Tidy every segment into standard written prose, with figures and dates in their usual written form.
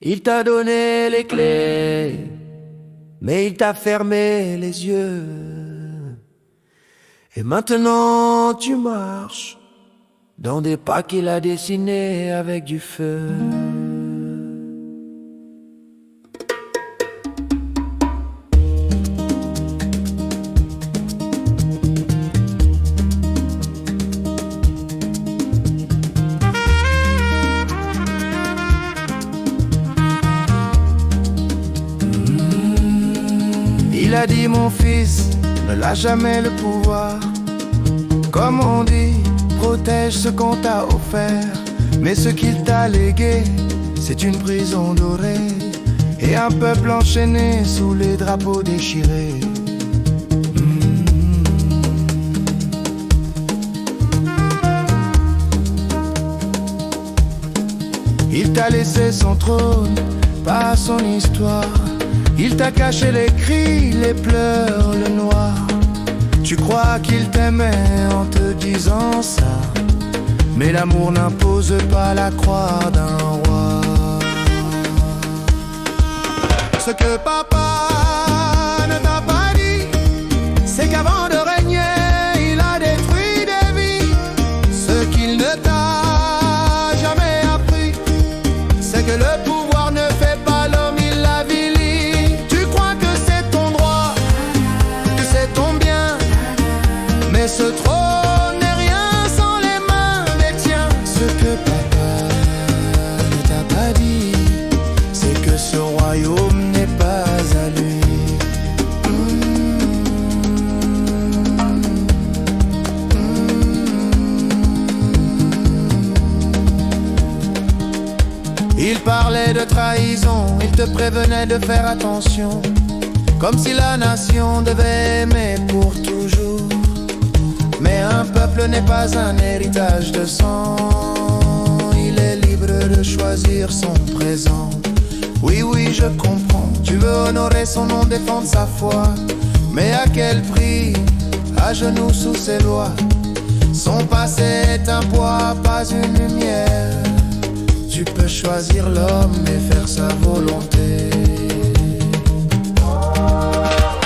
Il t'a donné les clés, mais il t'a fermé les yeux. Et maintenant tu marches dans des pas qu'il a dessinés avec du feu. Il a dit mon fils, ne lâche jamais le pouvoir. Comme on dit, protège ce qu'on t'a offert. Mais ce qu'il t'a légué, c'est une prison dorée et un peuple enchaîné sous les drapeaux déchirés. Il t'a laissé son trône, pas son histoire. Il t'a caché les cris, les pleurs, le noir. Tu crois qu'il t'aimait en te disant ça, mais l'amour n'impose pas la croix d'un roi. Ce que papa ne t'a pas dit, c'est qu'avant de régner, il a détruit des vies. Ce qu'il ne t'a jamais appris, c'est que le pouvoir ne fait pas l'homme, il l'avilit. Tu crois que c'est ton droit, que c'est ton bien, mais ce trône n'est rien sans les mains des tiens. Ce que papa ne t'a pas dit, c'est que ce royaume n'est pas à lui. Il parlait de trahison, il te prévenait de faire attention, comme si la nation devait aimer pour toujours. Mais un peuple n'est pas un héritage de sang, il est libre de choisir son présent. Oui, oui, je comprends, tu veux honorer son nom, défendre sa foi, mais à quel prix? À genoux sous ses lois. Son passé est un poids, pas une lumière. Tu peux choisir l'homme et faire sa volonté.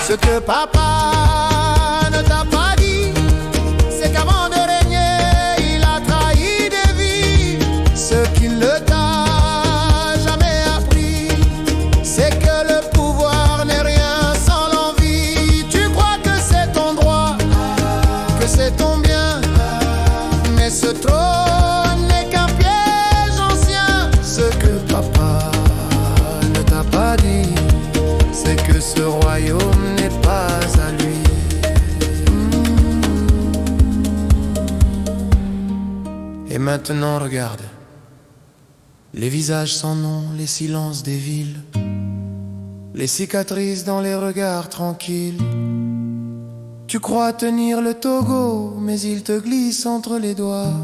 Ce que papa ne t'a pas dit, c'est qu'avant de régner, il a trahi des vies. Ce qu'il ne t'a jamais appris, c'est que le pouvoir n'est rien sans l'envie. Tu crois que c'est ton droit, que c'est ton bien, mais ce trône n'est qu'un piège ancien. Ce que papa ne t'a pas dit, c'est que ce royaume n'est pas à lui. Et maintenant regarde, les visages sans nom, les silences des villes, les cicatrices dans les regards tranquilles. Tu crois tenir le Togo, mais il te glisse entre les doigts.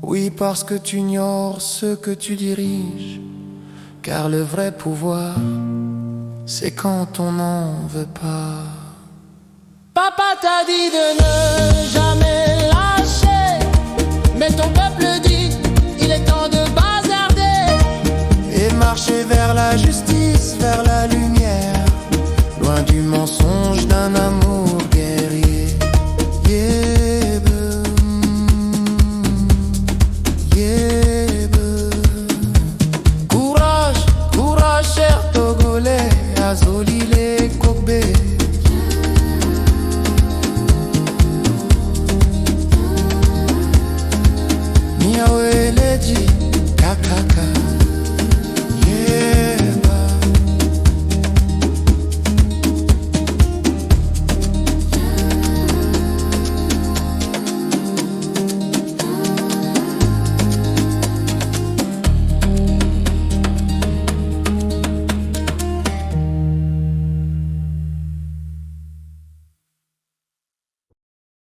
Oui, parce que tu ignores ce que tu diriges, car le vrai pouvoir, c'est quand on n'en veut pas. Papa t'a dit de ne jamais lâcher, mais ton peuple dit, il est temps de bazarder et marcher vers la justice, vers la lumière, loin du mensonge d'un amour guerrier. Yeah, yeah, courage, courage, cher Togolais, Azoli.